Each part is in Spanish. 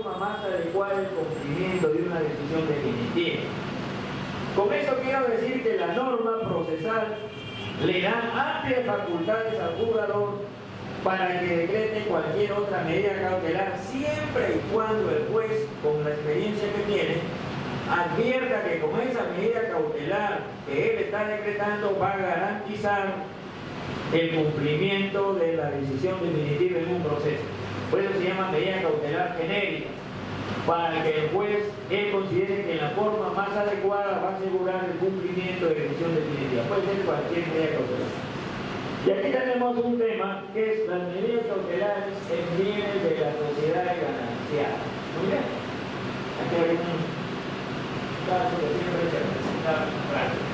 forma más adecuada el cumplimiento de una decisión definitiva. Con esto quiero decir que la norma procesal le da amplias facultades al juzgador para que decrete cualquier otra medida cautelar, siempre y cuando el juez, con la experiencia que tiene, advierta que con esa medida cautelar que él está decretando va a garantizar el cumplimiento de la decisión definitiva en un proceso. Por eso se llama medida cautelar genérica, para que el juez él considere que la forma más adecuada va a asegurar el cumplimiento de la decisión definitiva. Puede ser cualquier medida cautelar. Y aquí tenemos un tema que es las medidas cautelares en bienes de la sociedad ganancial. Muy bien. Aquí hay un caso que siempre se presenta práctico.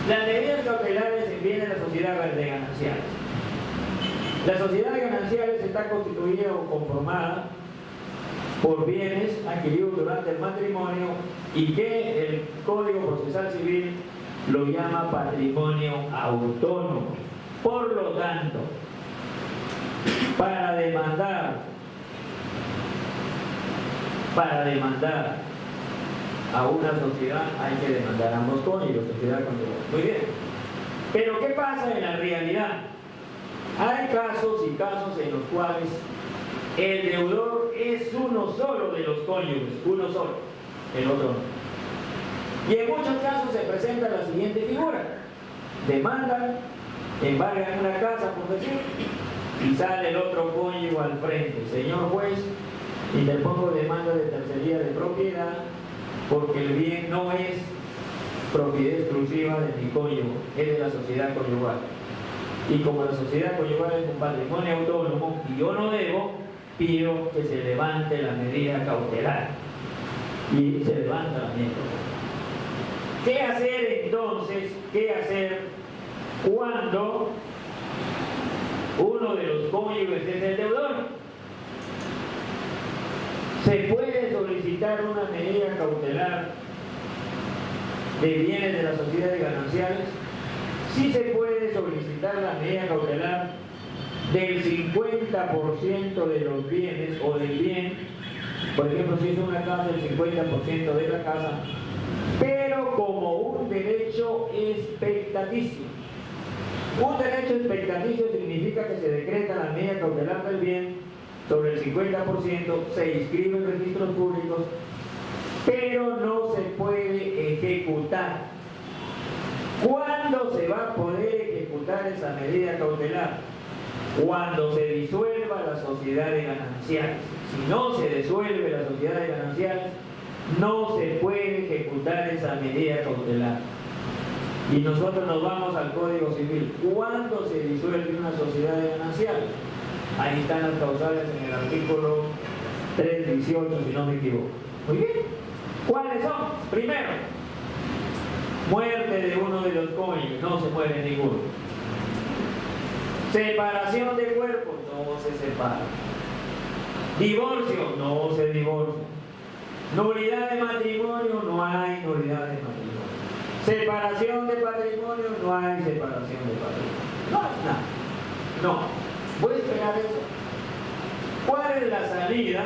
Las medidas cautelares en bienes de la sociedad ganancial. La sociedad de gananciales está constituida o conformada por bienes adquiridos durante el matrimonio y que el Código Procesal Civil lo llama patrimonio autónomo. Por lo tanto, para demandar a una sociedad hay que demandar a ambos cónyuges, sociedad conyugal. Muy bien. Pero ¿qué pasa en la realidad? Hay casos y casos en los cuales el deudor es uno solo de los cónyuges, uno solo, el otro no. Y en muchos casos se presenta la siguiente figura: demandan, embargan una casa, por decir, y sale el otro cónyuge al frente. Señor juez, interpongo demanda de tercería de propiedad porque el bien no es propiedad exclusiva de mi cónyuge, es de la sociedad conyugal. Y como la sociedad conyugal es un patrimonio autónomo y yo no debo, pido que se levante la medida cautelar. Y se levanta la medida cautelar. ¿Qué hacer entonces? ¿Qué hacer cuando uno de los cónyuges es el deudor? ¿Se puede solicitar una medida cautelar de bienes de las sociedades gananciales? Sí se puede solicitar la medida cautelar del 50% de los bienes o del bien. Por ejemplo, si es una casa, el 50% de la casa, pero como un derecho expectaticio. Un derecho expectaticio significa que se decreta la medida cautelar del bien sobre el 50%, se inscribe en registros públicos, pero no se puede ejecutar. ¿Cuándo se va a poder ejecutar esa medida cautelar? Cuando se disuelva la sociedad de gananciales. Si no se disuelve la sociedad de gananciales, no se puede ejecutar esa medida cautelar. Y nosotros nos vamos al Código Civil. ¿Cuándo se disuelve una sociedad de gananciales? Ahí están las causales en el artículo 318, si no me equivoco. Muy bien. ¿Cuáles son? Primero, muerte de uno de los cónyuges, no se muere ninguno. Separación de cuerpos, no se separa. Divorcio, no se divorcia. Nulidad de matrimonio, no hay nulidad de matrimonio. Separación de patrimonio, no hay separación de patrimonio. No hay nada. No. Voy a esperar eso. ¿Cuál es la salida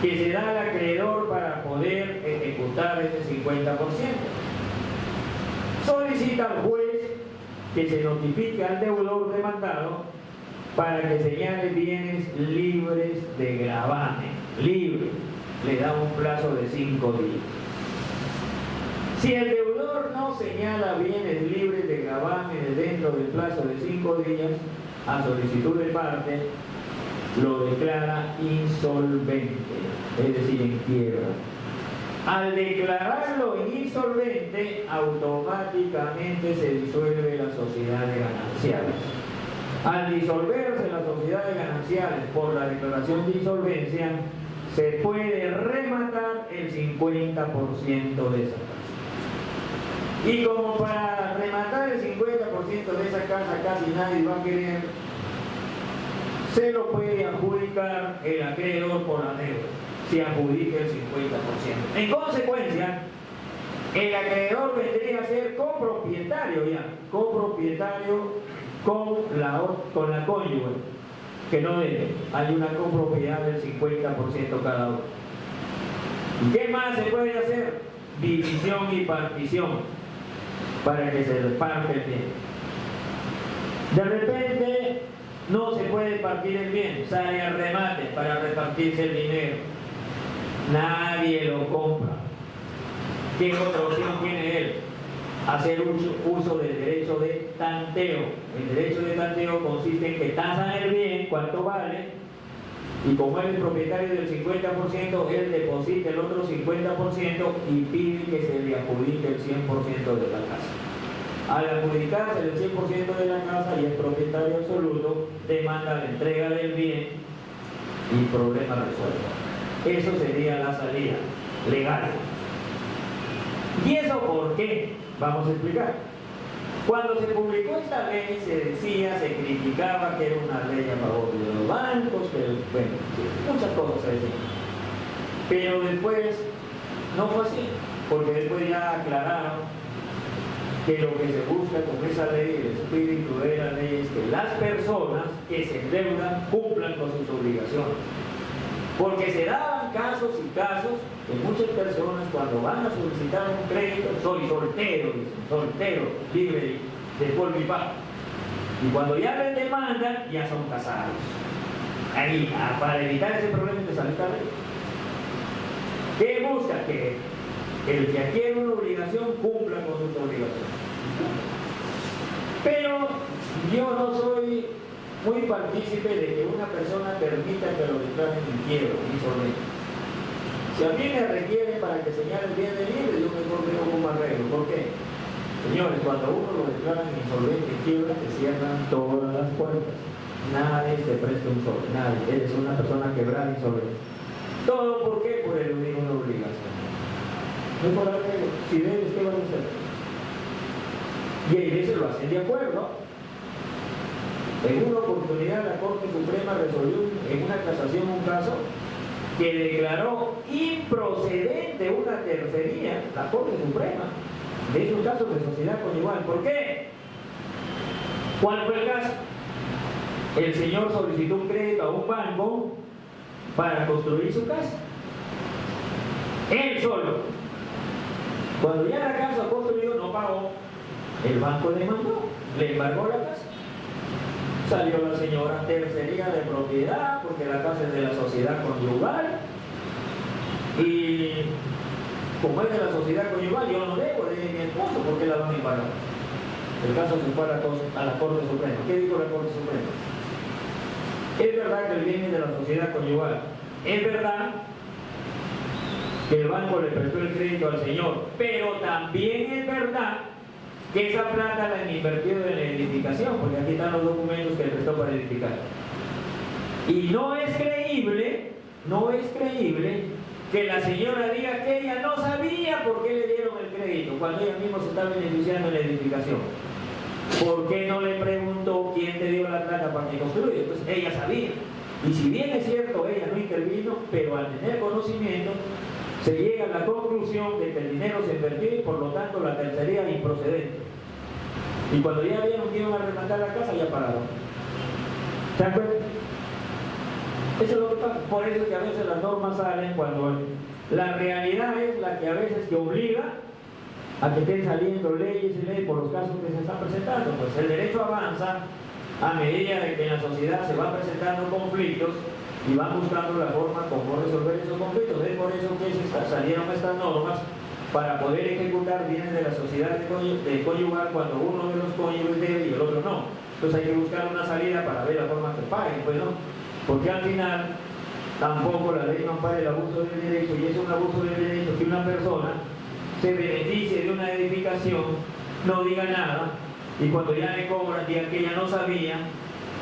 que se da al acreedor para poder ejecutar ese 50%? Solicita al juez que se notifique al deudor demandado para que señale bienes libres de gravamen. Libre. Le da un plazo de 5 días. Si el deudor no señala bienes libres de gravamen dentro del plazo de 5 días, a solicitud de parte, lo declara insolvente, es decir, en quiebra. Al declararlo insolvente, automáticamente se disuelve la sociedad de gananciales. Al disolverse la sociedad de gananciales por la declaración de insolvencia, se puede rematar el 50% de esa casa. Y como para rematar el 50% de esa casa casi nadie va a querer, se lo puede adjudicar el acreedor por la deuda, si adjudica el 50%. En consecuencia, el acreedor vendría a ser copropietario ya, copropietario con la cónyuge. que no debe. Hay una copropiedad del 50% cada uno. ¿Y qué más se puede hacer? División y partición para que se reparte el bien. De repente no se puede partir el bien, sale al remate para repartirse el dinero. Nadie lo compra. ¿Qué otra opción tiene él? Hacer uso del derecho de tanteo. El derecho de tanteo consiste en que tasan el bien, cuánto vale, y como él es propietario del 50%, él deposita el otro 50% y pide que se le adjudique el 100% de la casa. Al adjudicarse el 100% de la casa y el propietario absoluto, demanda la entrega del bien y problema resuelto. Eso sería la salida legal. ¿Y eso por qué? Vamos a explicar. Cuando se publicó esta ley se decía, se criticaba que era una ley a favor de los bancos, que, bueno, muchas cosas se decían. Pero después no fue así, porque después ya aclararon que lo que se busca con esa ley, el espíritu de la ley, es que las personas que se endeudan cumplan con sus obligaciones. Porque se daban casos y casos de muchas personas cuando van a solicitar un crédito, soy soltero, dicen, soltero, libre de polvo y paja. Y cuando ya les demandan, ya son casados. Ahí, para evitar ese problema de salud también. ¿Qué busca? Que el que adquiere una obligación cumpla con sus obligaciones. Pero yo no soy muy partícipe de que una persona permita que lo declaren en quiebra, insolvente. Si a mí me requiere para que señale el bien de libre, yo mejor veo como arreglo. ¿Por qué? Señores, cuando uno lo declaran insolvente en quiebra, te cierran todas las puertas. Nadie te presta un sol, nadie. Eres una persona quebrada insolvente. ¿Todo por qué? Por eludir una obligación. No es por arreglo. Si debes, ¿qué van a hacer? Y ahí veces lo hacen de acuerdo. En una oportunidad la Corte Suprema resolvió en una casación un caso que declaró improcedente una tercería, la Corte Suprema, de esos casos de sociedad conyugal. ¿Por qué? ¿Cuál fue el caso? El señor solicitó un crédito a un banco para construir su casa. Él solo. Cuando ya la casa construyó no pagó, el banco demandó, le embargó la casa. Salió la señora tercería de propiedad porque la casa es de la sociedad conyugal y como es de la sociedad conyugal yo no debo de mi esposo porque la van a embargar. El caso se fue a la Corte Suprema. ¿Qué dijo la Corte Suprema? Es verdad que el bien es de la sociedad conyugal, es verdad que el banco le prestó el crédito al señor, pero también es verdad que esa plata la han invertido en la edificación, porque aquí están los documentos que le prestó para edificar. Y no es creíble que la señora diga que ella no sabía por qué le dieron el crédito, cuando ella misma se está beneficiando en la edificación. ¿Por qué no le preguntó quién te dio la plata para que construya? Pues ella sabía. Y si bien es cierto, ella no intervino, pero al tener conocimiento, se llega a la conclusión de que el dinero se invirtió y por lo tanto la tercería es improcedente. Y cuando ya vieron que iban a rematar la casa, ya pararon. ¿Se acuerdan? Eso es lo que pasa. Por eso es que a veces las normas salen cuando la realidad es la que a veces te obliga a que estén saliendo leyes y leyes por los casos que se están presentando. Pues el derecho avanza a medida de que en la sociedad se van presentando conflictos y van buscando la forma como resolver esos conflictos. Es por eso que salieron estas normas para poder ejecutar bienes de la sociedad de conyugal cuando uno de los cónyuges debe y el otro no. Entonces hay que buscar una salida para ver la forma que paguen, pues no. Porque al final tampoco la ley no ampara el abuso del derecho, y es un abuso del derecho que una persona se beneficie de una edificación, no diga nada, y cuando ya le cobran diga que ella no sabía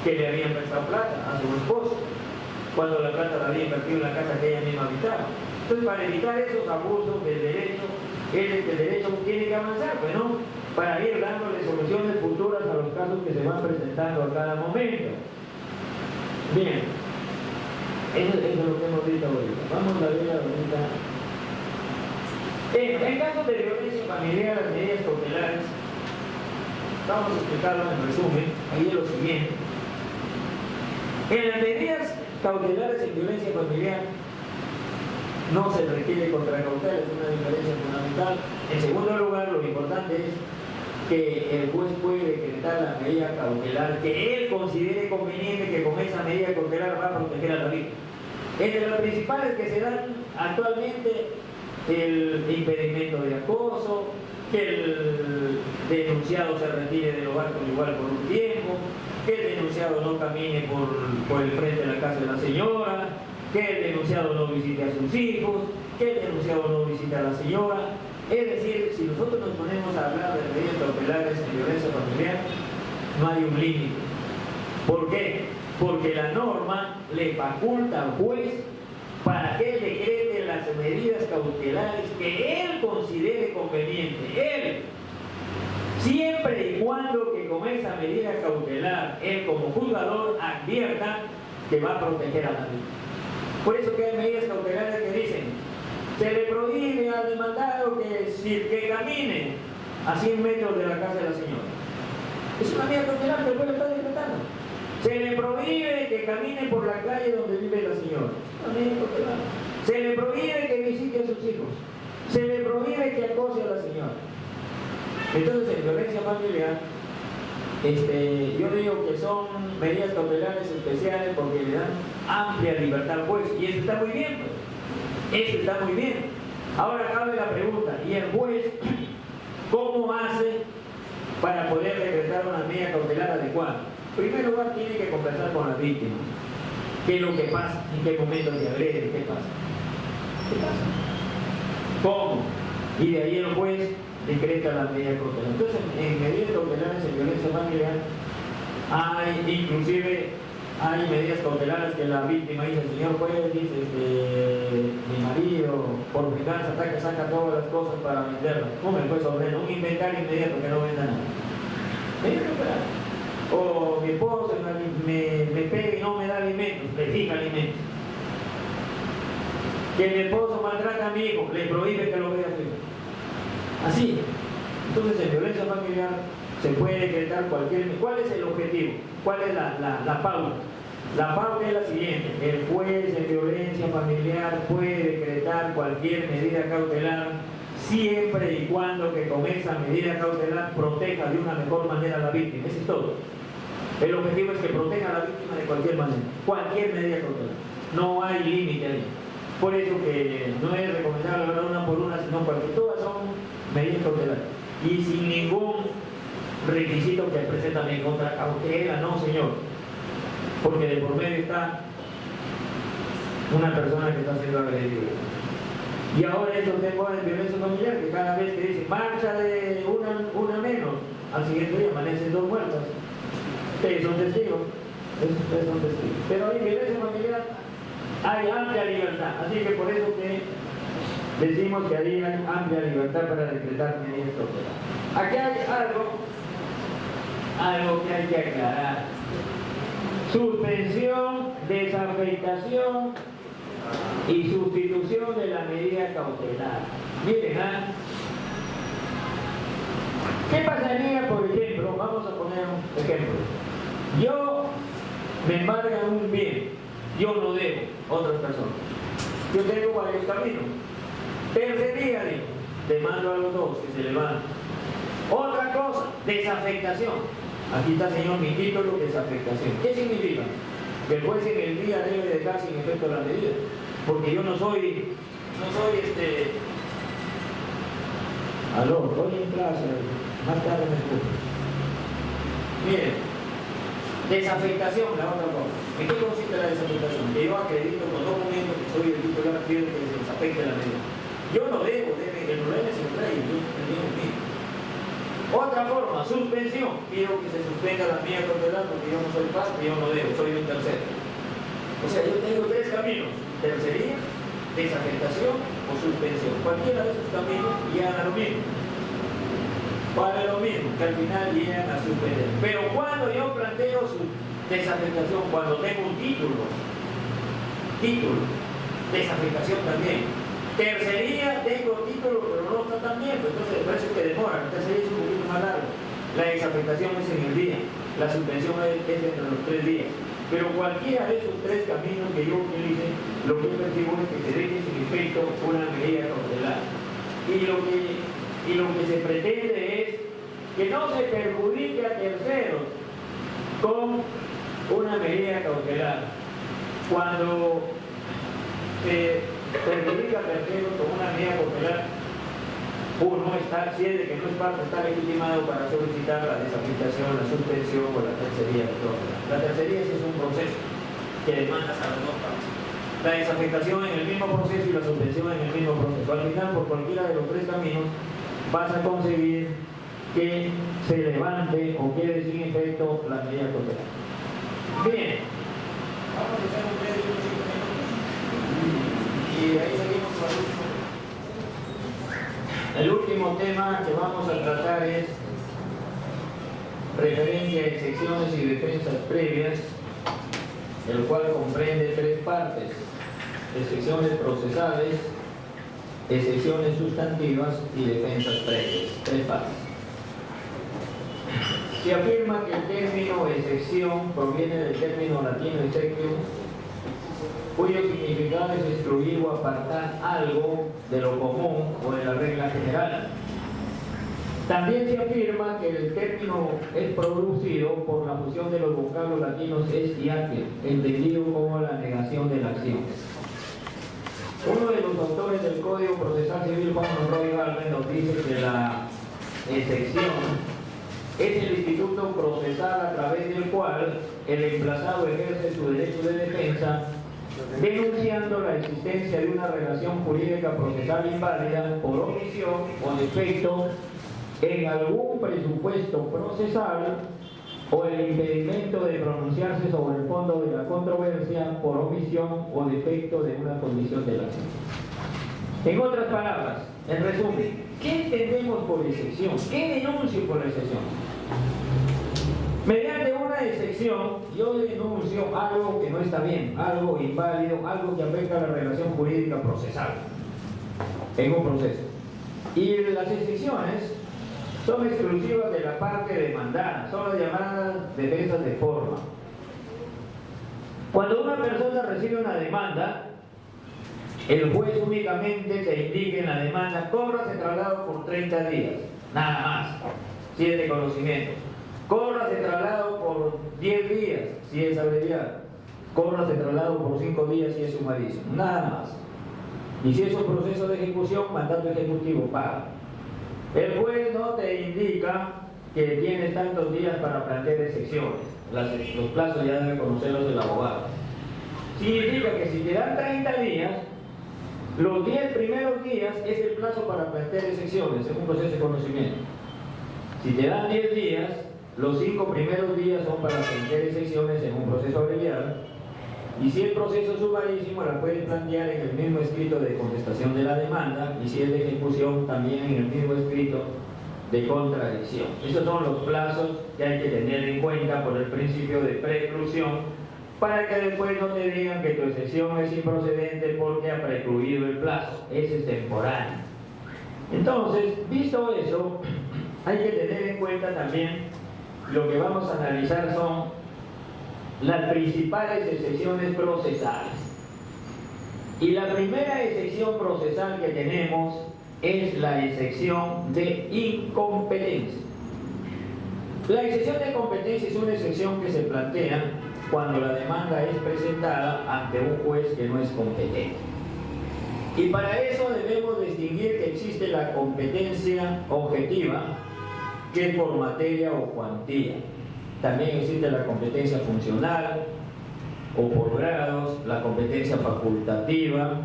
que le habían prestado plata a su esposo, cuando la plata la había invertido en la casa que ella misma habitaba. Entonces, para evitar esos abusos del derecho, el derecho tiene que avanzar, pues no, para ir dándole soluciones futuras a los casos que se van presentando a cada momento. Bien, eso es lo que hemos visto ahorita. Vamos a ver ahorita. En casos de violencia familiar, las medidas cautelares, vamos a explicarlo en resumen, ahí es lo siguiente. En las medidas cautelares en violencia familiar no se requiere contracautel, es una diferencia fundamental. En segundo lugar, lo importante es que el juez puede decretar la medida cautelar que él considere conveniente, que con esa medida cautelar va a proteger a la víctima. Entre las principales que se dan actualmente, el impedimento de acoso, que el denunciado se retire del hogar conyugal por un tiempo, que el denunciado no camine por el frente de la casa de la señora, que el denunciado no visite a sus hijos, que el denunciado no visite a la señora. Es decir, si nosotros nos ponemos a hablar de medidas cautelares en violencia familiar, no hay un límite. ¿Por qué? Porque la norma le faculta al juez para que él decrete las medidas cautelares que él considere conveniente. Él, siempre y cuando que con esa medida cautelar, él como juzgador advierta que va a proteger a la víctima. Por eso que hay medidas cautelares que dicen, se le prohíbe al demandado que camine a 100 metros de la casa de la señora. Es una medida cautelar que el juez está decretando. Se le prohíbe que camine por la calle donde vive la señora. Es una medida cautelar. Se le prohíbe que visite a sus hijos. Se le prohíbe que acose a la señora. Entonces, en violencia familiar, yo digo que son medidas cautelares especiales porque le dan amplia libertad al juez, y eso está muy bien, pues. Eso está muy bien. Ahora cabe la pregunta, ¿y el juez cómo hace para poder decretar una medida cautelar adecuada? En primer lugar, tiene que conversar con la víctima. ¿Qué es lo que pasa? ¿En qué momento se agrede? ¿Qué pasa? ¿Qué pasa? ¿Cómo? Y de ahí el juez decreta la medida cautelar. Entonces, en medidas cautelares en violencia familiar, hay medidas cautelares que la víctima dice, señor juez, dice, mi marido, por venganza, saca todas las cosas para venderlas. ¿Cómo el juez ordena? Un inventario inmediato que no venda nada. Medida cautelar. O mi esposo me pega y no me da alimentos, le fija alimentos. Que mi esposo maltrata a mi hijo, le prohíbe que lo vea a su hijo. Así. Entonces, en violencia familiar se puede decretar cualquier... ¿Cuál es el objetivo? ¿Cuál es la pauta? La pauta es la siguiente. El juez en violencia familiar puede decretar cualquier medida cautelar siempre y cuando que con esa medida cautelar proteja de una mejor manera a la víctima. Eso es todo. El objetivo es que proteja a la víctima de cualquier manera. Cualquier medida cautelar. No hay límite ahí. Por eso que no es recomendable hablar una por una, sino porque todas son medidas cautelares. Y sin ningún requisito que presentan en contra cautela, no señor. Porque de por medio está una persona que está siendo agredida. Y ahora eso tengo en violencia familiar, que cada vez que dice marcha de una menos, al siguiente día amanecen 2 muertas. Ustedes son testigos. Ustedes son testigos. Pero en violencia familiar hay amplia libertad. Así que por eso que decimos que hay amplia libertad para decretar medidas cautelares. Aquí hay algo que hay que aclarar. Suspensión, desafectación y sustitución de la medida cautelar. Miren, ¿qué pasaría, por ejemplo? Vamos a poner un ejemplo. Yo me embargan un bien, yo no debo a otras personas. Yo tengo varios caminos. Tercería, digo, demando a los dos que se levanten. Otra cosa, desafectación. Aquí está, señor, mi título, desafectación. ¿Qué significa? Que el juez en el día debe dejar sin efecto la medida. Porque yo no soy aló, estoy en clase, más tarde me escucho. Miren, desafectación, la otra cosa. ¿En qué consiste la desafectación? Que yo acredito con documentos que soy el titular, quiero que se desafecte la medida. Yo no debo, el problema es el rey, yo el mío. Otra forma, suspensión. Quiero que se suspenda la medida cautelar porque yo no soy parte, yo no debo, soy un tercero. O sea, yo tengo 3 caminos: tercería, desafectación o suspensión. Cualquiera de esos caminos llegan a lo mismo. Vale lo mismo, que al final llegan a suspender. Pero cuando yo planteo su desafectación, cuando tengo un título, desafectación también. Tercería, tengo título, pero no está tan bien, entonces por eso que demora. La tercería es un poquito más largo. La desafectación es en el día, la suspensión es entre los 3 días. Pero cualquiera de esos tres caminos que yo utilice, lo que yo percibo es que se deje sin efecto una medida cautelar. Y lo que se pretende es que no se perjudique a terceros con una medida cautelar. Cuando se perjudica a terceros con una medida cautelar, uno está, si es de que no es parte, está legitimado para solicitar la desafectación, la suspensión o la tercería de todo. La tercería sí es un proceso que demanda a las dos partes. La desafectación en el mismo proceso y la suspensión en el mismo proceso. Al final, por cualquiera de los tres caminos, vas a conseguir que se levante o quede sin efecto la medida cautelar. Bien, vamos a hacer un breve de unos 5 minutos y ahí seguimos con el último. El último tema que vamos a tratar es referencia a excepciones y defensas previas, el cual comprende tres partes: excepciones procesales, excepciones sustantivas y defensas previas. Tres partes. Se afirma que el término excepción proviene del término latino exceptio, cuyo significado es excluir o apartar algo de lo común o de la regla general. También se afirma que el término es producido por la fusión de los vocablos latinos es y ate, entendido como la negación de la acción. Uno de los autores del Código Procesal Civil, Juan Monroy Galvez, nos dice que la excepción es el instituto procesal a través del cual el emplazado ejerce su derecho de defensa denunciando la existencia de una relación jurídica procesal inválida por omisión o defecto en algún presupuesto procesal o el impedimento de pronunciarse sobre el fondo de la controversia por omisión o defecto de una condición de la acción. En otras palabras, en resumen, ¿qué entendemos por excepción? ¿Qué denuncio por excepción? Mediante una excepción, yo denuncio algo que no está bien, algo inválido, algo que afecta a la relación jurídica procesal en un proceso. Y las excepciones son exclusivas de la parte demandada, son las llamadas defensas de forma. Cuando una persona recibe una demanda, el juez únicamente te indica en la demanda: córrase traslado por 30 días, nada más, si es de conocimiento. Córrase traslado por 10 días, si es abreviado. Córrase traslado por 5 días, si es sumarísimo, nada más. Y si es un proceso de ejecución, mandato ejecutivo, paga. El juez no te indica que tienes tantos días para plantear excepciones. Los plazos ya debe conocerlos el abogado. Significa que si te dan 30 días, los 10 primeros días es el plazo para plantear excepciones en un proceso de conocimiento. Si te dan 10 días, los 5 primeros días son para plantear excepciones en un proceso abreviado. Y si el proceso es sumarísimo, la puedes plantear en el mismo escrito de contestación de la demanda, y si es de ejecución, también en el mismo escrito de contradicción. Esos son los plazos que hay que tener en cuenta por el principio de preclusión, para que después no te digan que tu excepción es improcedente porque ha precluido el plazo. Ese es temporal. Entonces, visto eso, hay que tener en cuenta también lo que vamos a analizar son las principales excepciones procesales. Y la primera excepción procesal que tenemos es la excepción de incompetencia. La excepción de competencia es una excepción que se plantea cuando la demanda es presentada ante un juez que no es competente. Y para eso debemos distinguir que existe la competencia objetiva, que es por materia o cuantía. También existe la competencia funcional o por grados, la competencia facultativa,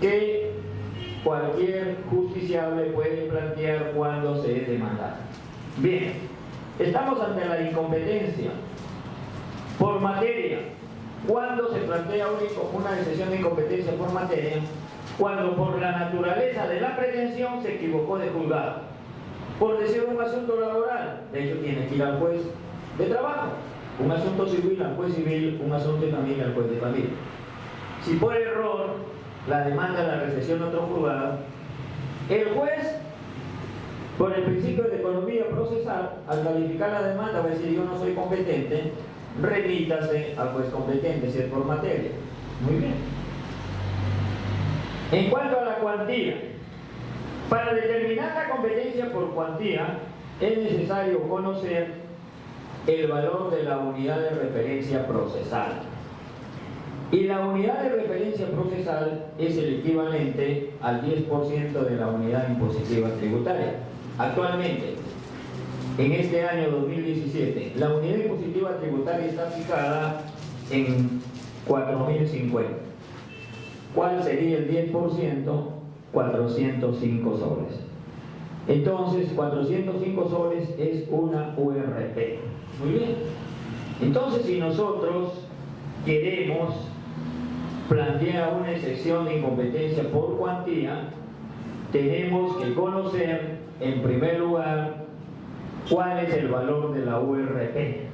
que cualquier justiciable puede plantear cuando se es demandado. Bien, estamos ante la incompetencia por materia. ¿Cuándo se plantea una excepción de incompetencia por materia? Cuando por la naturaleza de la pretensión se equivocó de juzgado. Por decir un asunto laboral, de hecho tiene que ir al juez de trabajo. Un asunto civil al juez civil, un asunto de familia al juez de familia. Si por error la demanda la recepción de otro juzgado, el juez, por el principio de economía procesal, al calificar la demanda va a decir: yo no soy competente remítase al juez competente si es por materia. Muy bien. En cuanto a la cuantía, para determinar la competencia por cuantía es necesario conocer el valor de la unidad de referencia procesal. Y la unidad de referencia procesal es el equivalente al 10% de la unidad impositiva tributaria. Actualmente, en este año 2017, la unidad impositiva tributaria está fijada en 4.050. ¿Cuál sería el 10%? 405 soles. Entonces, 405 soles es una URP. Muy bien. Entonces, si nosotros queremos plantear una excepción de incompetencia por cuantía, tenemos que conocer, en primer lugar, cuál es el valor de la URP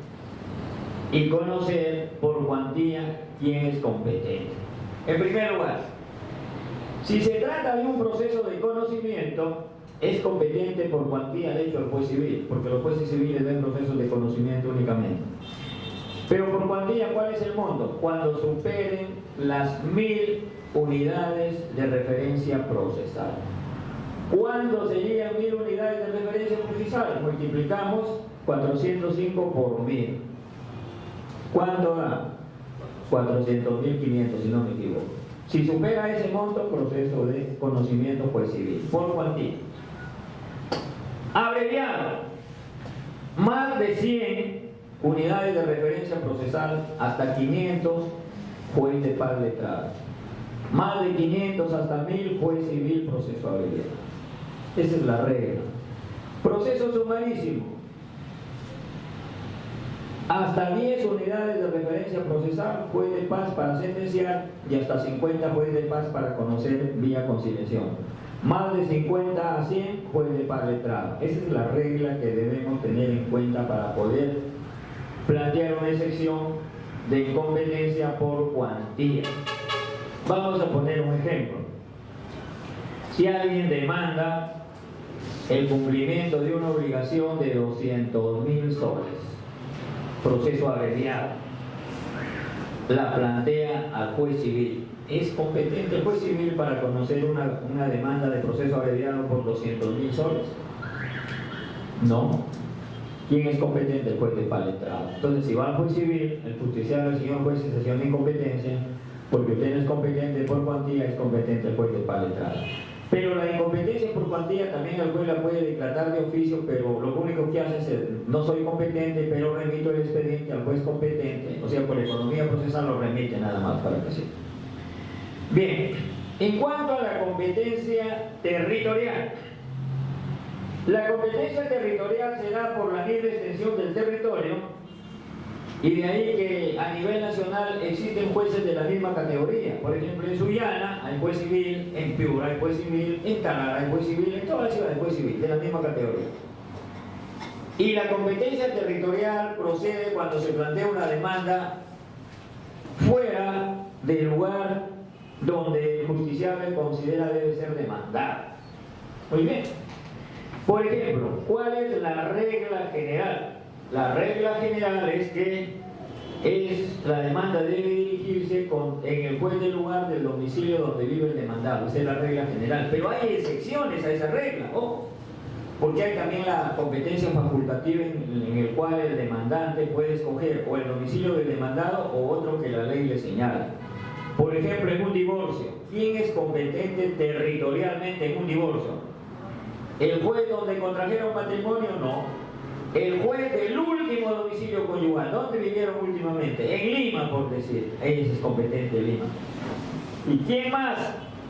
y conocer por cuantía quién es competente. En primer lugar, si se trata de un proceso de conocimiento, es competente por cuantía, de hecho, el juez civil, porque los jueces civiles ven procesos de conocimiento únicamente. Pero por cuantía, ¿cuál es el monto? Cuando superen las 1000 unidades de referencia procesal. ¿Cuándo serían 1000 unidades de referencia procesal? Multiplicamos 405 por 1000. ¿Cuánto da? 400.500, si no me equivoco. Si supera ese monto, proceso de conocimiento juez civil, por cuantía. Abreviado, más de 100 unidades de referencia procesal, hasta 500, juez de paz letrado. Más de 500 hasta 1000, juez civil, proceso abreviado. Esa es la regla. Proceso sumarísimo, hasta 10 unidades de referencia procesal, juez de paz para sentenciar, y hasta 50 juez de paz para conocer vía conciliación. Más de 50 a 100, juez de paz letrado. Esa es la regla que debemos tener en cuenta para poder plantear una excepción de incompetencia por cuantía. Vamos a poner un ejemplo. Si alguien demanda el cumplimiento de una obligación de 200.000 soles, proceso abreviado, la plantea al juez civil. ¿Es competente el juez civil para conocer una demanda de proceso abreviado por 200.000 soles? No. ¿Quién es competente? El juez de paz letrado. Entonces, si va al juez civil, el justiciable, el señor juez, excepción de incompetencia, porque usted no es competente por cuantía, es competente el juez de paz letrado. Pero la incompetencia por cuantía también el juez la puede declarar de oficio, pero lo único que hace es, no soy competente, pero remito el expediente al juez competente, o sea, por economía procesal lo remite nada más para que sí. Bien, en cuanto a la competencia territorial, la competencia territorial se da por la libre extensión del territorio, y de ahí que a nivel nacional existen jueces de la misma categoría. Por ejemplo, en Sullana hay juez civil, en Piura hay juez civil, en Talara hay juez civil, en todas las ciudades hay juez civil de la misma categoría. Y la competencia territorial procede cuando se plantea una demanda fuera del lugar donde el justiciable considera debe ser demandado. Muy bien. Por ejemplo, ¿cuál es la regla general? La regla general es que la demanda debe dirigirse en el juez del lugar del domicilio donde vive el demandado. Esa es la regla general. Pero hay excepciones a esa regla, ojo, porque hay también la competencia facultativa en el cual el demandante puede escoger o el domicilio del demandado o otro que la ley le señala. Por ejemplo, en un divorcio, ¿quién es competente territorialmente en un divorcio? ¿El juez donde contrajeron matrimonio? No. El juez del último domicilio conyugal. ¿Dónde vivieron últimamente? En Lima, por decir. Ella es competente en Lima. ¿Y quién más?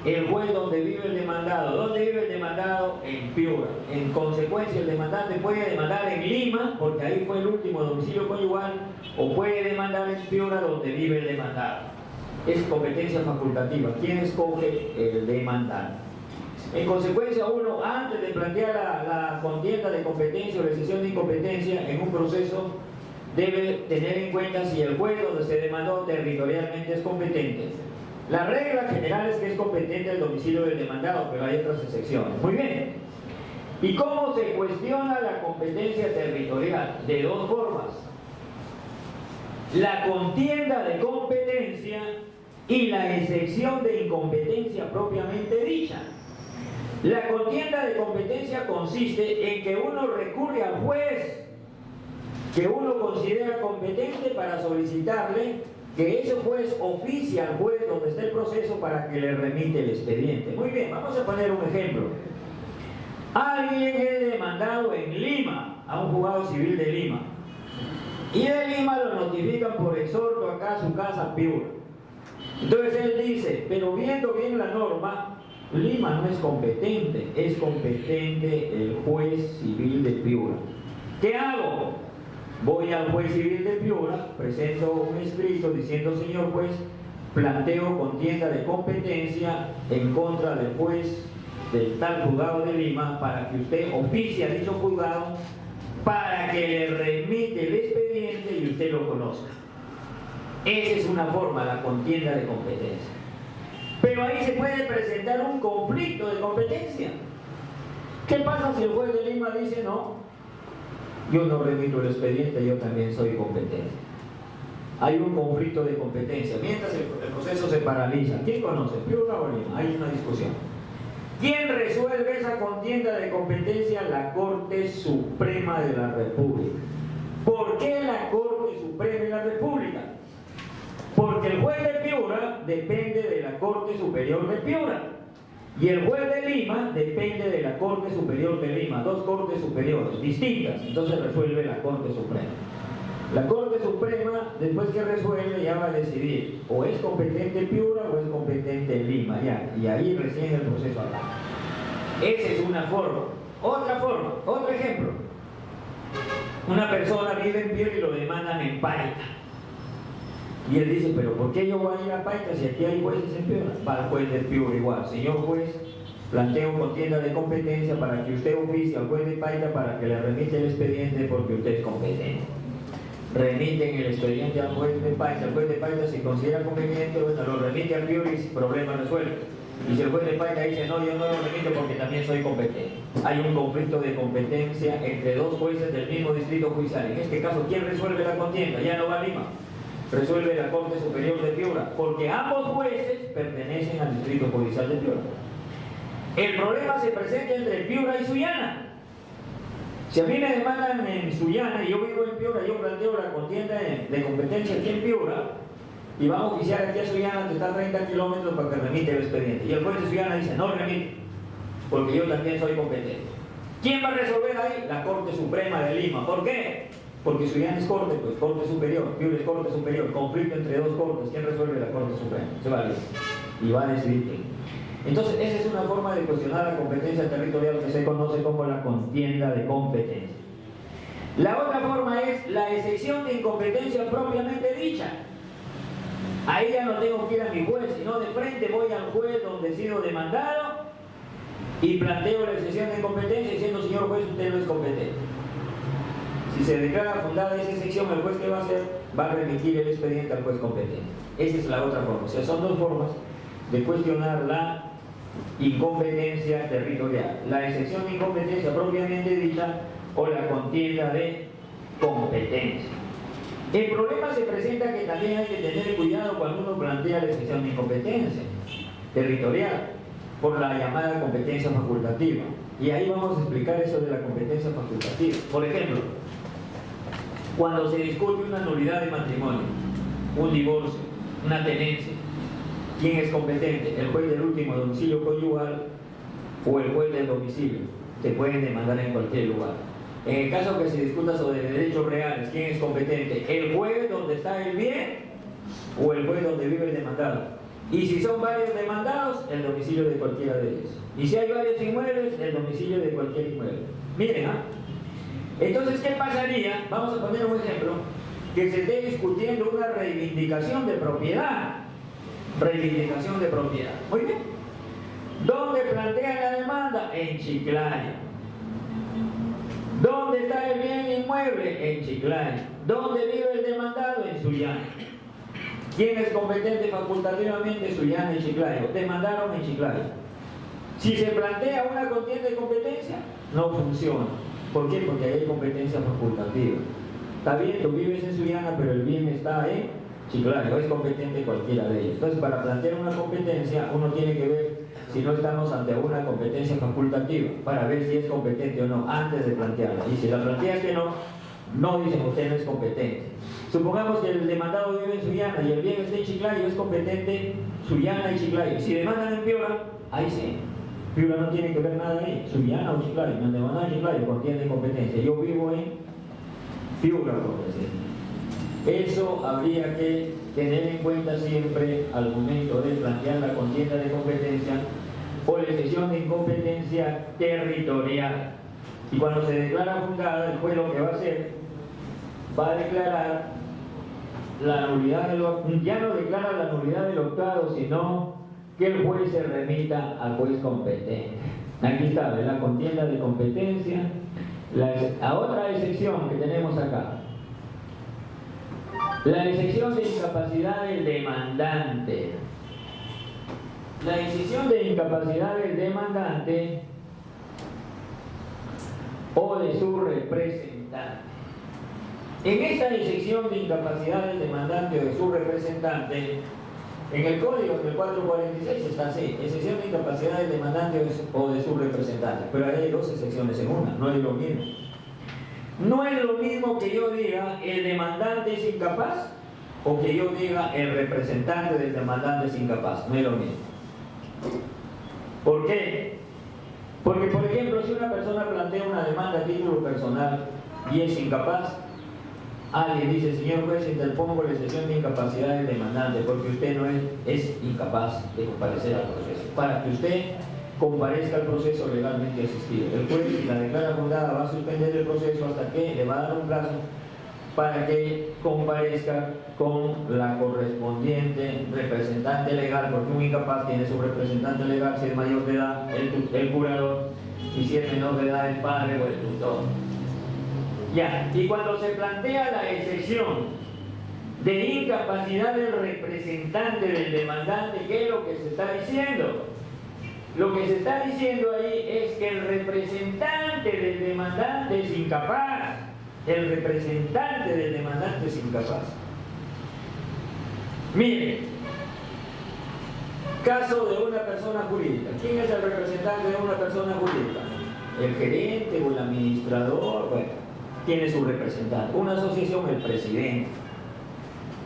El juez donde vive el demandado. ¿Dónde vive el demandado? En Piura. En consecuencia, el demandante puede demandar en Lima, porque ahí fue el último domicilio conyugal, o puede demandar en Piura, donde vive el demandado. Es competencia facultativa. ¿Quién escoge? El demandante. En consecuencia, uno, antes de plantear la contienda de competencia o la excepción de incompetencia en un proceso, debe tener en cuenta si el juez donde se demandó territorialmente es competente. La regla general es que es competente el domicilio del demandado, pero hay otras excepciones. Muy bien. ¿Y cómo se cuestiona la competencia territorial? De dos formas. la contienda de competencia y la excepción de incompetencia propiamente dicha. La contienda de competencia consiste en que uno recurre al juez que uno considera competente para solicitarle que ese juez oficie al juez donde está el proceso para que le remite el expediente. Muy bien, vamos a poner un ejemplo. Alguien es demandado en Lima, a un juzgado civil de Lima, y de Lima lo notifican por exhorto acá a su casa Piura. Entonces él dice, pero viendo bien la norma, Lima no es competente, es competente el juez civil de Piura. ¿Qué hago? Voy al juez civil de Piura, presento un escrito diciendo, señor juez, planteo contienda de competencia en contra del juez del tal juzgado de Lima para que usted oficie a dicho juzgado para que le remite el expediente y usted lo conozca. Esa es una forma, la contienda de competencia. Pero ahí se puede presentar un conflicto de competencia. ¿Qué pasa si el juez de Lima dice no? Yo no remito el expediente, yo también soy competente. Hay un conflicto de competencia. Mientras el proceso se paraliza. ¿Quién conoce? Piura o Lima. Hay una discusión. ¿Quién resuelve esa contienda de competencia? La Corte Suprema de la República. ¿Por qué la Corte Suprema de la República? Porque el juez de Piura depende de la Corte Superior de Piura. Y el juez de Lima depende de la Corte Superior de Lima, dos cortes superiores distintas, entonces resuelve la Corte Suprema. La Corte Suprema, después que resuelve, ya va a decidir o es competente Piura o es competente Lima, ya, y ahí recién el proceso arranca. Esa es una forma. Otra forma, otro ejemplo. Una persona vive en Piura y lo demandan en Paita. Y él dice, pero ¿por qué yo voy a ir a Paita si aquí hay jueces en Piura? Va al juez de Piura igual. Señor juez, planteo contienda de competencia para que usted oficie al juez de Paita para que le remite el expediente porque usted es competente. Remiten el expediente al juez de Paita. El juez de Paita, si considera conveniente, bueno, lo remite al Piura y sin problema resuelto. Y si el juez de Paita dice, no, yo no lo remito porque también soy competente. Hay un conflicto de competencia entre dos jueces del mismo distrito judicial. En este caso, ¿quién resuelve la contienda? Ya no va a Lima. Resuelve la Corte Superior de Piura, porque ambos jueces pertenecen al Distrito Judicial de Piura. El problema se presenta entre Piura y Sullana. Si a mí me demandan en Sullana y yo vivo en Piura, yo planteo la contienda de competencia aquí en Piura y vamos a oficiar aquí a Sullana, que está a 30 kilómetros para que remite el expediente. Y el juez de Sullana dice, no remite, porque yo también soy competente. ¿Quién va a resolver ahí? La Corte Suprema de Lima. ¿Por qué? Porque Sullana es corte, pues Corte Superior, Piura es Corte Superior, conflicto entre dos cortes. ¿Quién resuelve? La Corte Suprema. Se va a leer y va a decidir quién. Entonces, esa es una forma de cuestionar la competencia territorial que se conoce como la contienda de competencia. La otra forma es la excepción de incompetencia propiamente dicha. Ahí ya no tengo que ir a mi juez, sino de frente voy al juez donde he sido demandado y planteo la excepción de incompetencia diciendo, señor juez, usted no es competente. Si se declara fundada esa excepción, el juez, ¿qué va a hacer? Va a remitir el expediente al juez competente. Esa es la otra forma. O sea, son dos formas de cuestionar la incompetencia territorial. La excepción de incompetencia propiamente dicha o la contienda de competencia. El problema se presenta que también hay que tener cuidado cuando uno plantea la excepción de incompetencia territorial por la llamada competencia facultativa. Y ahí vamos a explicar eso de la competencia facultativa. Por ejemplo, cuando se discute una nulidad de matrimonio, un divorcio, una tenencia, ¿quién es competente? ¿El juez del último domicilio conyugal o el juez del domicilio? Se pueden demandar en cualquier lugar. En el caso que se discuta sobre derechos reales, ¿quién es competente? ¿El juez donde está el bien o el juez donde vive el demandado? Y si son varios demandados, el domicilio de cualquiera de ellos. Y si hay varios inmuebles, el domicilio de cualquier inmueble. Miren, ¿ah? Entonces, ¿qué pasaría? Vamos a poner un ejemplo, que se esté discutiendo una reivindicación de propiedad. Reivindicación de propiedad. Muy bien. ¿Dónde plantean la demanda? En Chiclayo. ¿Dónde está el bien inmueble? En Chiclayo. ¿Dónde vive el demandado? En Sullana. ¿Quién es competente facultativamente? Sullana y Chiclayo. Demandaron en Chiclayo. Si se plantea una contienda de competencia, no funciona. ¿Por qué? Porque hay competencia facultativa. Está bien, tú vives en Sullana, pero el bien está en Chiclayo, es competente cualquiera de ellos. Entonces, para plantear una competencia, uno tiene que ver si no estamos ante una competencia facultativa, para ver si es competente o no, antes de plantearla. Y si la planteas que no, no dicen usted no es competente. Supongamos que el demandado vive en Sullana y el bien está en Chiclayo, es competente Sullana y Chiclayo. Si demandan en Piura, ahí sí. Piura no tiene que ver nada ahí, Sullana o Chiclayo. Me han demandado en Chiclayo porque tiene competencia. Yo vivo en Piura, por decir. Eso habría que tener en cuenta siempre al momento de plantear la contienda de competencia o la excepción de incompetencia territorial. Y cuando se declara fundada, el juez lo que va a hacer, va a declarar la nulidad ya no declara la nulidad del octavo, sino que el juez se remita al juez competente. Aquí está, la contienda de competencia. La otra excepción que tenemos acá, la excepción de incapacidad del demandante. La excepción de incapacidad del demandante o de su representante. En esta excepción de incapacidad del demandante o de su representante, en el código, en el 446 está así: excepción de incapacidad del demandante o de su representante. Pero hay dos excepciones en una, no es lo mismo. No es lo mismo que yo diga el demandante es incapaz o que yo diga el representante del demandante es incapaz. No es lo mismo. ¿Por qué? Porque, por ejemplo, si una persona plantea una demanda a título personal y es incapaz, alguien dice: señor juez, interpongo la excepción de incapacidad del demandante porque usted no es incapaz de comparecer al proceso. Para que usted comparezca al proceso legalmente asistido. El juez, si la declara fundada, va a suspender el proceso hasta que le va a dar un plazo para que comparezca con la correspondiente representante legal, porque un incapaz tiene su representante legal si es mayor de edad, el curador, y si es menor de edad, el padre o el tutor. Ya, y cuando se plantea la excepción de incapacidad del representante del demandante, ¿qué es lo que se está diciendo? Lo que se está diciendo ahí es que el representante del demandante es incapaz. El representante del demandante es incapaz. Miren, caso de una persona jurídica. ¿Quién es el representante de una persona jurídica? El gerente o el administrador, bueno, tiene su representante. Una asociación, el presidente.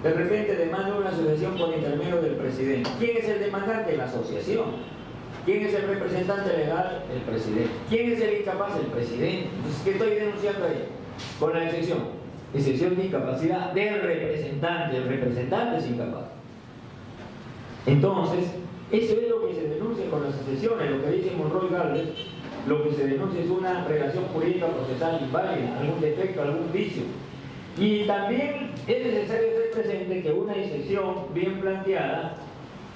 De repente demanda una asociación por intermedio del presidente. ¿Quién es el demandante? La asociación. ¿Quién es el representante legal? El presidente. ¿Quién es el incapaz? El presidente. Entonces, ¿qué estoy denunciando ahí? Con la excepción. Excepción de incapacidad del representante. El representante es incapaz. Entonces, eso es lo que se denuncia con las excepciones. Lo que dice Monroy Galvez, lo que se denuncia es una relación jurídica procesal inválida, algún defecto, algún vicio. Y también es necesario ser presente que una excepción bien planteada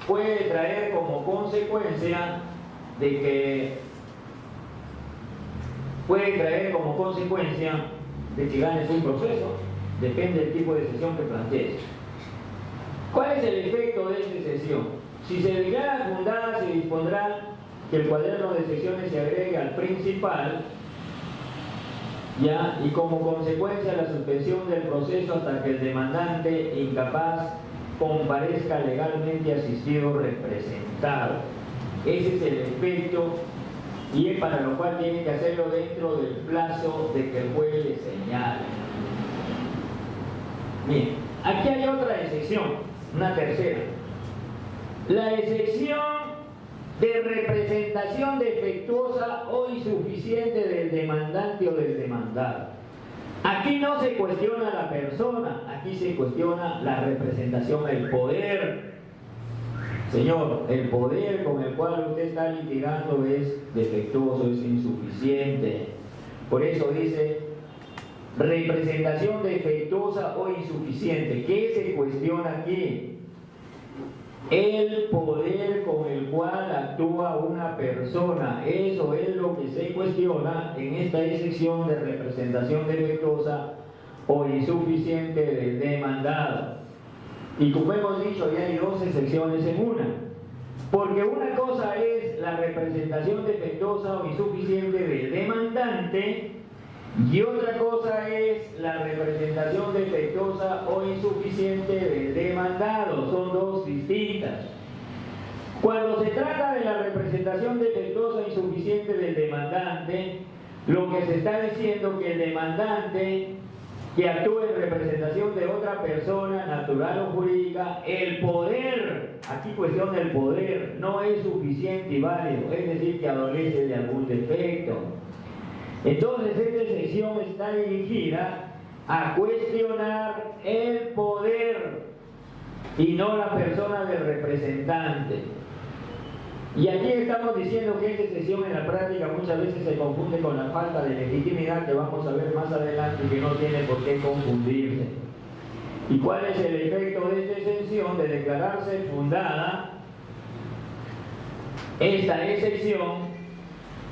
puede traer como consecuencia de que ganes un proceso, depende del tipo de excepción que plantees. ¿Cuál es el efecto de esta excepción? Si se declara fundada, se dispondrá que el cuaderno de excepciones se agregue al principal, ¿ya? Y como consecuencia la suspensión del proceso hasta que el demandante incapaz comparezca legalmente asistido o representado. Ese es el efecto, y es para lo cual tiene que hacerlo dentro del plazo de que el juez le señale. Bien, aquí hay otra excepción, una tercera. La excepción de representación defectuosa o insuficiente del demandante o del demandado. Aquí no se cuestiona la persona, aquí se cuestiona la representación, el poder. Señor, el poder con el cual usted está litigando es defectuoso, es insuficiente. Por eso dice representación defectuosa o insuficiente. ¿Qué se cuestiona aquí? El poder con el cual actúa una persona. Eso es lo que se cuestiona en esta excepción de representación defectuosa o insuficiente del demandado. Y como hemos dicho, ya hay dos excepciones en una. Porque una cosa es la representación defectuosa o insuficiente del demandante Y otra cosa es la representación defectuosa o insuficiente del demandado. Son dos distintas. Cuando se trata de la representación defectuosa o insuficiente del demandante, lo que se está diciendo es que el demandante que actúe en representación de otra persona, natural o jurídica, el poder, aquí cuestión del poder, no es suficiente y válido, es decir, que adolece de algún defecto. Entonces, esta sección está dirigida a cuestionar el poder y no la persona del representante. Y aquí estamos diciendo que esta sección en la práctica muchas veces se confunde con la falta de legitimidad que vamos a ver más adelante y que no tiene por qué confundirse. ¿Y cuál es el efecto de esta exención? De declararse fundada esta excepción,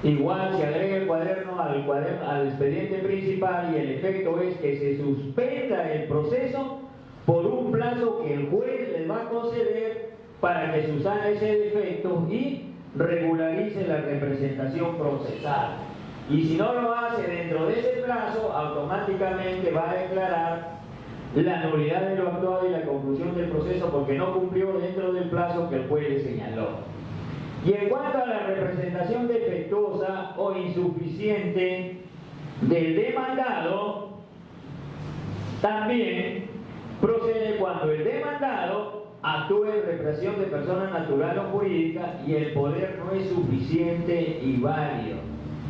igual se agrega el cuaderno al expediente principal y el efecto es que se suspenda el proceso por un plazo que el juez les va a conceder para que subsane ese defecto y regularice la representación procesal. Y si no lo hace dentro de ese plazo, automáticamente va a declarar la nulidad de lo actuado y la conclusión del proceso porque no cumplió dentro del plazo que el juez le señaló. Y en cuanto a la representación defectuosa o insuficiente del demandado, también procede cuando el demandado actúe en representación de persona natural o jurídica y el poder no es suficiente y válido.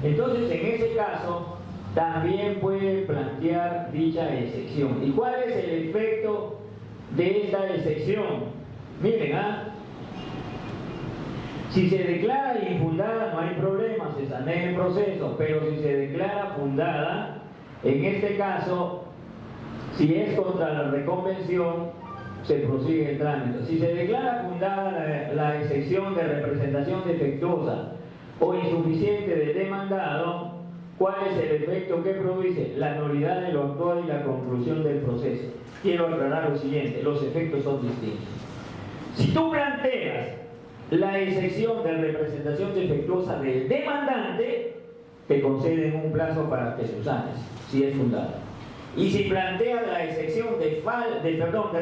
Entonces, en ese caso, también puede plantear dicha excepción. ¿Y cuál es el efecto de esta excepción? Miren, si se declara infundada no hay problema, se sanea el proceso, pero si se declara fundada, en este caso, si es contra la reconvención, se prosigue el trámite. Si se declara fundada la excepción de representación defectuosa o insuficiente del demandado, ¿cuál es el efecto que produce? La nulidad de lo actual y la conclusión del proceso. Quiero aclarar lo siguiente, los efectos son distintos. Si tú planteas la excepción de representación defectuosa del demandante, te conceden un plazo para que subsanes, si es fundada. Y si planteas la excepción de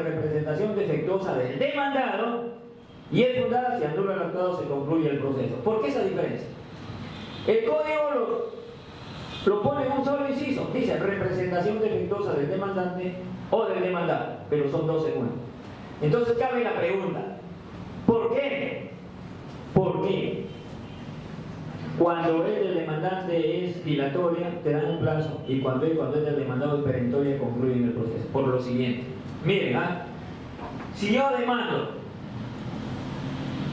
representación defectuosa del demandado y es fundada, si anula el actuado, se concluye el proceso. ¿Por qué esa diferencia? El código lo pone en un solo inciso, dice representación defectuosa del demandante o del demandado, pero son dos en uno. Entonces cabe la pregunta, ¿por qué? Porque cuando es del demandante es dilatoria, te dan un plazo, y cuando es del demandado es perentoria, concluyen el proceso. Por lo siguiente, miren, si yo demando,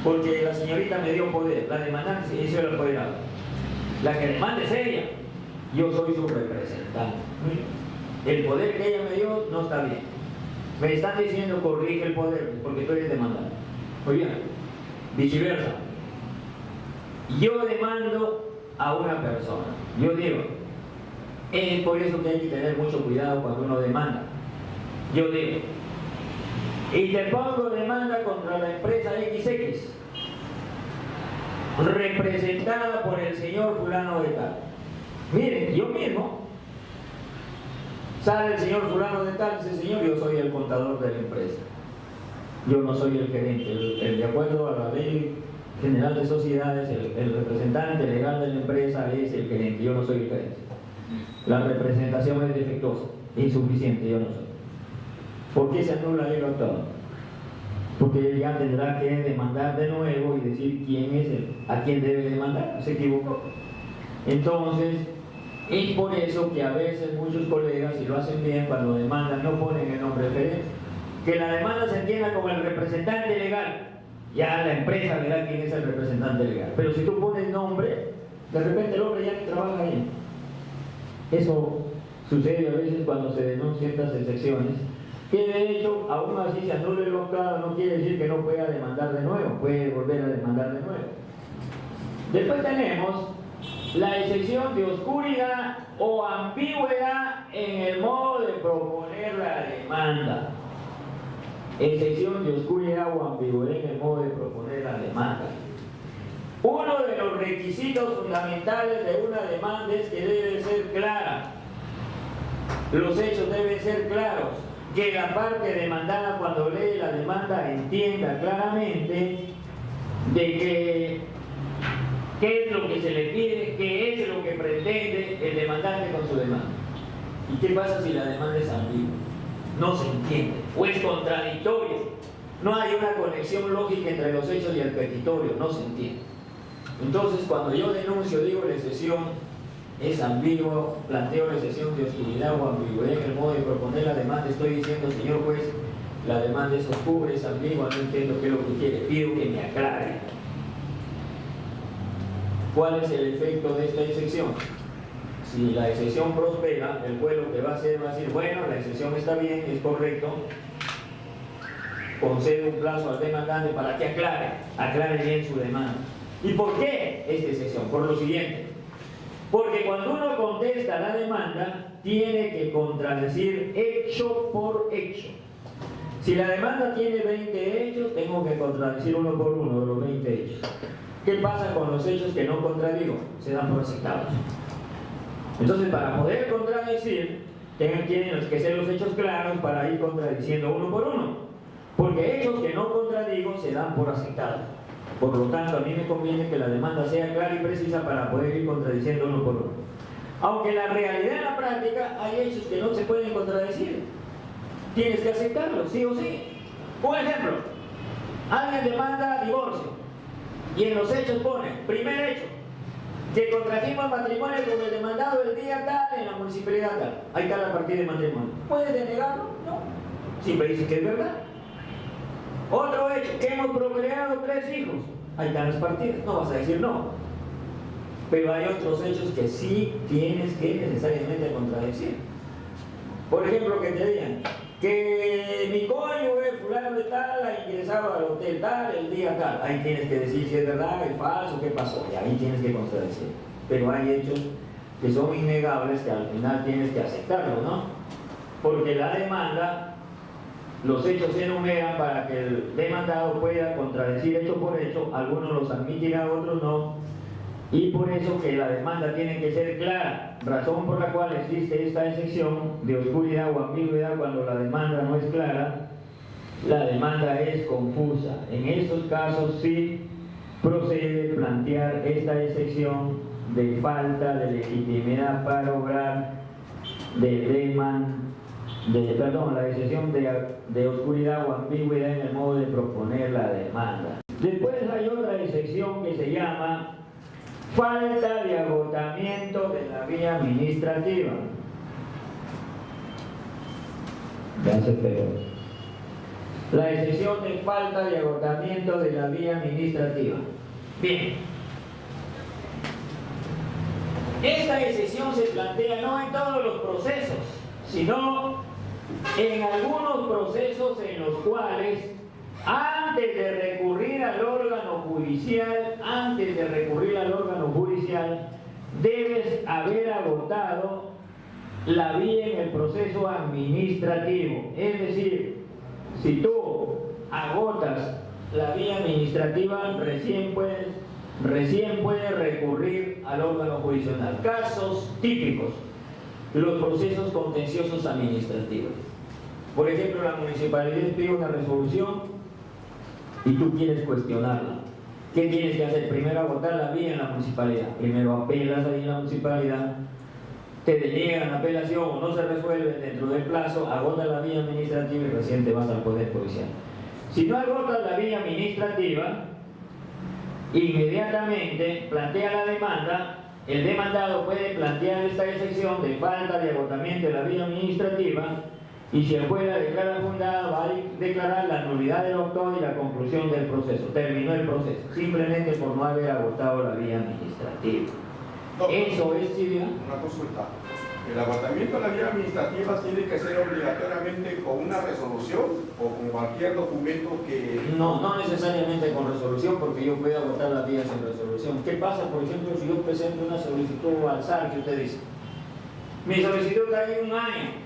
porque la señorita me dio poder, la demandante hizo el apoderado, la que demanda es ella, yo soy su representante. El poder que ella me dio no está bien. Me están diciendo corrige el poder, porque tú eres demandante. Muy bien, viceversa. Yo demando a una persona. Yo digo, es por eso que hay que tener mucho cuidado cuando uno demanda. Yo digo, y te pongo demanda contra la empresa XX, representada por el señor fulano de tal. Miren, yo mismo, sale el señor fulano de tal, dice, señor, yo soy el contador de la empresa. Yo no soy el gerente. De acuerdo a la ley general de sociedades, el representante legal de la empresa es el gerente, yo no soy el gerente. La representación es defectuosa, insuficiente, yo no soy. ¿Por qué se anula el actuado? Porque él ya tendrá que demandar de nuevo y decir quién es a quién debe demandar, se equivocó. Entonces, es por eso que a veces muchos colegas, si lo hacen bien, cuando demandan no ponen el nombre del gerente. Que la demanda se entienda como el representante legal. Ya la empresa verá quién es el representante legal. Pero si tú pones nombre, de repente el hombre ya ni trabaja ahí. Eso sucede a veces cuando se denuncian estas excepciones, que de hecho, aún así se anule el octavo, no quiere decir que no pueda demandar de nuevo, puede volver a demandar de nuevo. Después tenemos la excepción de oscuridad o ambigüedad en el modo de proponer la demanda. Excepción de oscuridad o ambigüedad en el modo de proponer la demanda. Uno de los requisitos fundamentales de una demanda es que debe ser clara, Los hechos deben ser claros, que la parte demandada cuando lee la demanda entienda claramente de qué es lo que se le pide, qué es lo que pretende el demandante con su demanda. ¿Y qué pasa si la demanda es ambigua? No se entiende, o es contradictoria. No hay una conexión lógica entre los hechos y el petitorio, no se entiende. Entonces, cuando yo denuncio, digo la excepción es ambiguo, planteo la excepción de hostilidad o ambigüedad en el modo de proponer la demanda, estoy diciendo, señor juez, la demanda es oscura, es ambigua, no entiendo qué es lo que quiere, pido que me aclare. ¿Cuál es el efecto de esta excepción? Si la excepción prospera, el juez lo que va a hacer va a decir, bueno, la excepción está bien, es correcto, concede un plazo al demandante para que aclare bien su demanda. ¿Y por qué esta excepción? Por lo siguiente, porque cuando uno contesta la demanda, tiene que contradecir hecho por hecho. Si la demanda tiene 20 hechos, tengo que contradecir uno por uno de los 20 hechos. ¿Qué pasa con los hechos que no contradigo? Se dan por aceptados. Entonces, para poder contradecir, tienen que ser los hechos claros para ir contradiciendo uno por uno. Porque hechos que no contradigo se dan por aceptados. Por lo tanto, a mí me conviene que la demanda sea clara y precisa para poder ir contradiciendo uno por uno. Aunque en la realidad, en la práctica, hay hechos que no se pueden contradecir. Tienes que aceptarlos, sí o sí. Un ejemplo, alguien demanda divorcio y en los hechos pone, primer hecho, que contrajimos matrimonio con el demandado el día tal en la municipalidad tal. Ahí está la partida de matrimonio. ¿Puedes denegarlo? No. Siempre dice que es verdad. Otro hecho, que hemos procreado 3 hijos. Ahí están las partidas. No vas a decir no. Pero hay otros hechos que sí tienes que necesariamente contradecir. Por ejemplo, que te digan que mi cónyuge fulano de tal ha ingresado al hotel tal el día tal. Ahí tienes que decir si es verdad, es falso, qué pasó. Y ahí tienes que contradecir. Pero hay hechos que son innegables que al final tienes que aceptarlo, ¿no? Porque la demanda, los hechos se enumeran para que el demandado pueda contradecir hecho por hecho. Algunos los admitirán, otros no. Y por eso que la demanda tiene que ser clara, razón por la cual existe esta excepción de oscuridad o ambigüedad cuando la demanda no es clara, la demanda es confusa. En estos casos sí procede plantear esta excepción de falta de legitimidad para obrar la excepción de oscuridad o ambigüedad en el modo de proponer la demanda. Después hay otra excepción que se llama falta de agotamiento de la vía administrativa. Ya se pegó. La excepción de falta de agotamiento de la vía administrativa. Bien. Esta excepción se plantea no en todos los procesos, sino en algunos procesos en los cuales antes de recurrir al órgano judicial, debes haber agotado la vía en el proceso administrativo. Es decir, si tú agotas la vía administrativa, recién puedes recurrir al órgano judicial. Casos típicos: los procesos contenciosos administrativos. Por ejemplo, la municipalidad pide una resolución y tú quieres cuestionarla. ¿Qué tienes que hacer? Primero agotar la vía en la municipalidad. Primero apelas ahí en la municipalidad, te deniegan la apelación o no se resuelve dentro del plazo, agotas la vía administrativa y recién te vas al Poder Judicial. Si no agotas la vía administrativa, inmediatamente plantea la demanda. El demandado puede plantear esta excepción de falta de agotamiento de la vía administrativa, y si el juez la declara fundada, va a declarar la nulidad del autor y la conclusión del proceso. Terminó el proceso, simplemente por no haber agotado la vía administrativa. No, eso es civil. Una consulta. ¿El agotamiento de la vía administrativa tiene que ser obligatoriamente con una resolución o con cualquier documento que...? No, no necesariamente con resolución, porque yo puedo agotar la vía sin resolución. ¿Qué pasa, por ejemplo, si yo presento una solicitud al SAR que usted dice? Mi solicitud está ahí 1 año.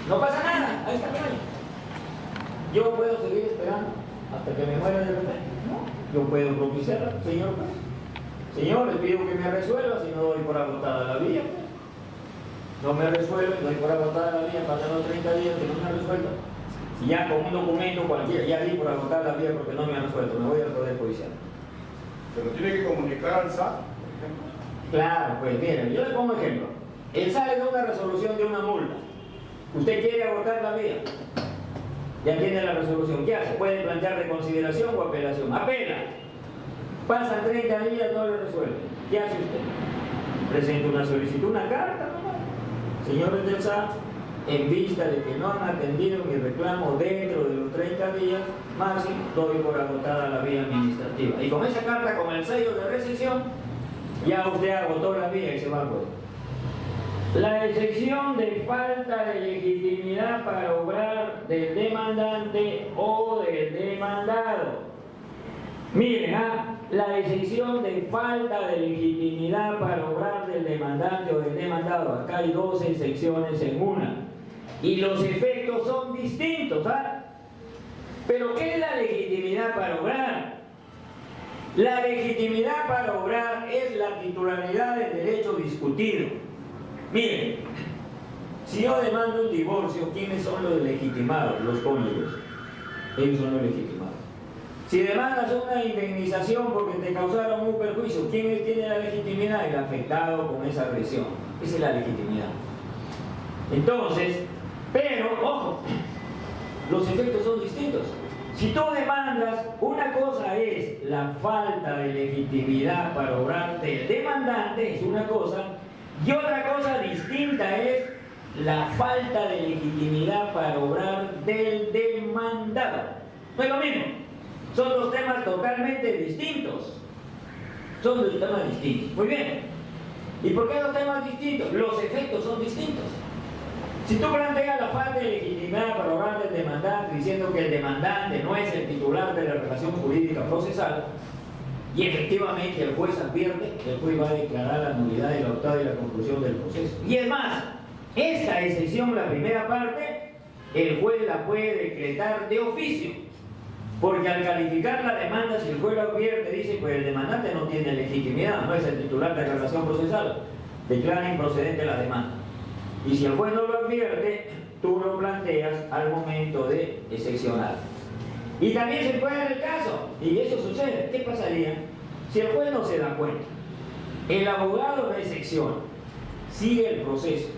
No pasa nada, ahí está el año. Yo puedo seguir esperando hasta que me muera de repente. No, yo puedo propiciar, señor juez. Señor, le pido que me resuelva si no doy por agotada la vía. no me resuelve, doy por agotada la vía, pasan los 30 días que no me ha resuelto, y ya con un documento cualquiera, ya di por agotar la vía porque no me ha resuelto, me voy al Poder Judicial. Pero tiene que comunicar al SAT, por ejemplo. Claro, pues miren, yo le pongo ejemplo. El SAT le da una resolución de una multa. Usted quiere agotar la vía. Ya tiene la resolución. ¿Qué hace? Puede plantear reconsideración o apelación. Apela. Pasan 30 días, no le resuelve. ¿Qué hace usted? Presenta una solicitud, una carta, ¿no? Señores del SAT, en vista de que no han atendido mi reclamo dentro de los 30 días máximo, doy por agotada la vía administrativa. Y con esa carta, con el sello de recepción, ya usted agotó la vía y se va al juez. La excepción de falta de legitimidad para obrar del demandante o del demandado. Miren, la excepción de falta de legitimidad para obrar del demandante o del demandado. Acá hay dos excepciones en una. Y los efectos son distintos, ¿ah? Pero ¿qué es la legitimidad para obrar? La legitimidad para obrar es la titularidad del derecho discutido. Miren, si yo demando un divorcio, ¿quiénes son los legitimados? Los cónyuges. Ellos son los legitimados. Si demandas una indemnización porque te causaron un perjuicio, ¿quién tiene la legitimidad? El afectado con esa agresión. Esa es la legitimidad. Entonces, pero, ojo, los efectos son distintos. Si tú demandas, una cosa es la falta de legitimidad para obrar del demandante, es una cosa, y otra cosa distinta es la falta de legitimidad para obrar del demandado. No es lo mismo. Son dos temas totalmente distintos. Son dos temas distintos. Muy bien. ¿Y por qué dos temas distintos? Los efectos son distintos. Si tú planteas la falta de legitimidad para obrar del demandante diciendo que el demandante no es el titular de la relación jurídica procesal, y efectivamente el juez advierte, el juez va a declarar la nulidad de la octava y la conclusión del proceso. Y es más, esta excepción, la primera parte, el juez la puede decretar de oficio, porque al calificar la demanda, si el juez lo advierte, dice pues el demandante no tiene legitimidad, no es el titular de la relación procesal, declara improcedente la demanda. Y si el juez no lo advierte, tú lo planteas al momento de excepcionar. Y también se puede dar el caso, y eso sucede. ¿Qué pasaría si el juez no se da cuenta? El abogado de excepción sigue el proceso,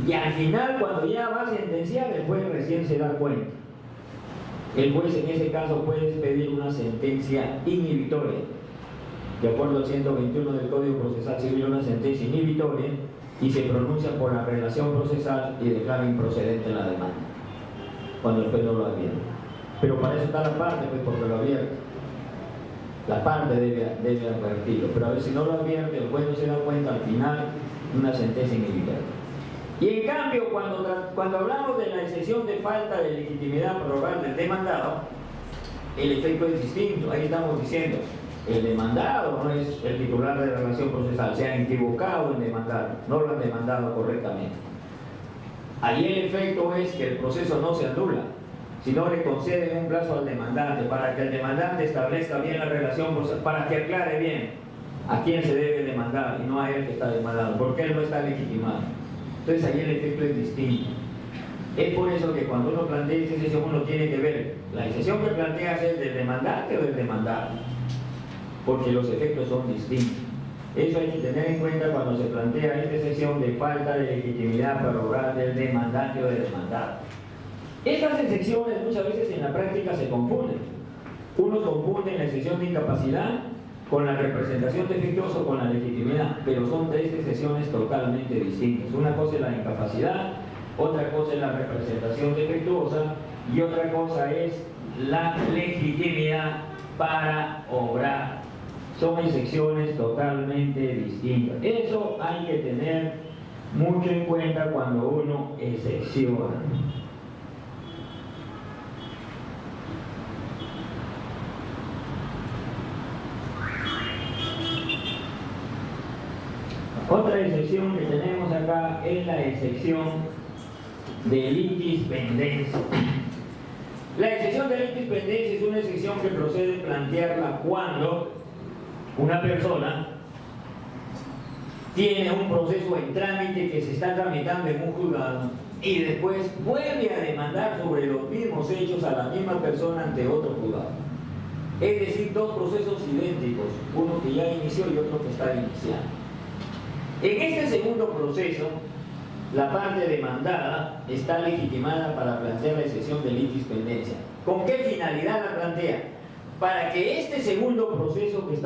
y al final, cuando ya va a sentenciar, el juez recién se da cuenta. El juez en ese caso puede pedir una sentencia inhibitoria. De acuerdo al 121 del Código Procesal Civil, una sentencia inhibitoria, y se pronuncia por la relación procesal y declara improcedente la demanda, cuando el juez no lo advierte. Pero para eso está la parte, pues, porque lo advierte. La parte debe advertirlo, pero a ver si no lo advierte, el juez no se da cuenta, al final, una sentencia inhibitoria. Y en cambio, cuando hablamos de la excepción de falta de legitimidad para obrar del demandado, el efecto es distinto. Ahí estamos diciendo, el demandado no es el titular de la relación procesal, se han equivocado en demandar, no lo han demandado correctamente. Ahí el efecto es que el proceso no se anula, sino le conceden un plazo al demandante para que el demandante establezca bien la relación procesal, para que aclare bien a quién se debe demandar y no a él que está demandado, porque él no está legitimado. Entonces ahí el efecto es distinto. Es por eso que cuando uno plantea esa excepción, uno tiene que ver la excepción que planteas es del demandante o del demandado, porque los efectos son distintos. Eso hay que tener en cuenta cuando se plantea esta excepción de falta de legitimidad para obrar del demandante o del demandado. Estas excepciones muchas veces en la práctica se confunden. Unos confunden la excepción de incapacidad con la representación defectuosa o con la legitimidad, pero son tres excepciones totalmente distintas. Una cosa es la incapacidad, otra cosa es la representación defectuosa y otra cosa es la legitimidad para obrar. Son excepciones totalmente distintas. Eso hay que tener mucho en cuenta cuando uno excepciona. Otra excepción que tenemos acá es la excepción de litis pendentia. La excepción de litis pendentia es una excepción que procede plantearla cuando una persona tiene un proceso en trámite que se está tramitando en un juzgado y después vuelve a demandar sobre los mismos hechos a la misma persona ante otro juzgado. Es decir, dos procesos idénticos, uno que ya inició y otro que está iniciando. En este segundo proceso, la parte demandada está legitimada para plantear la excepción de litispendencia. ¿Con qué finalidad la plantea? Para que este segundo proceso que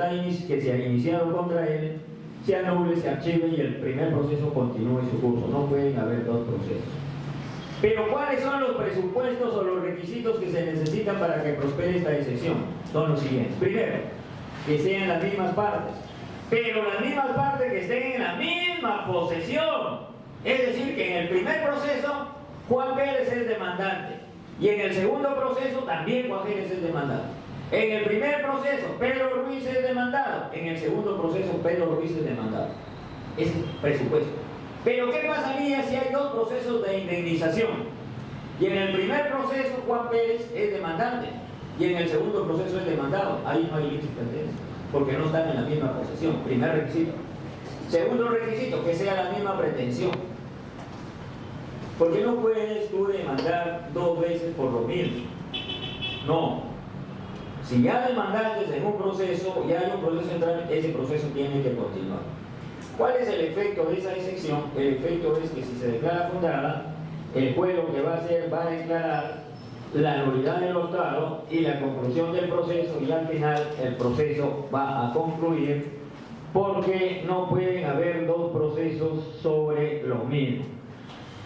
se ha iniciado contra él se anule, se archive y el primer proceso continúe su curso. No pueden haber dos procesos. Pero ¿cuáles son los presupuestos o los requisitos que se necesitan para que prospere esta excepción? Son los siguientes. Primero, que sean las mismas partes, pero las mismas partes que estén en la misma posesión. Es decir, que en el primer proceso Juan Pérez es demandante y en el segundo proceso también Juan Pérez es demandante. En el primer proceso Pedro Ruiz es demandado, en el segundo proceso Pedro Ruiz es demandado. Ese es el presupuesto. Pero ¿qué pasaría si hay dos procesos de indemnización? Y en el primer proceso Juan Pérez es demandante y en el segundo proceso es demandado. Ahí no hay litispendencia, porque no están en la misma posesión. Primer requisito. Segundo requisito, que sea la misma pretensión. Porque no puedes tú demandar dos veces por lo mismo. No. Si ya demandaste en un proceso, ya hay un proceso en trámite, ese proceso tiene que continuar. ¿Cuál es el efecto de esa excepción? El efecto es que si se declara fundada, el juez lo que va a hacer va a declarar la nulidad del otrado y la conclusión del proceso, y al final el proceso va a concluir porque no pueden haber dos procesos sobre lo mismo.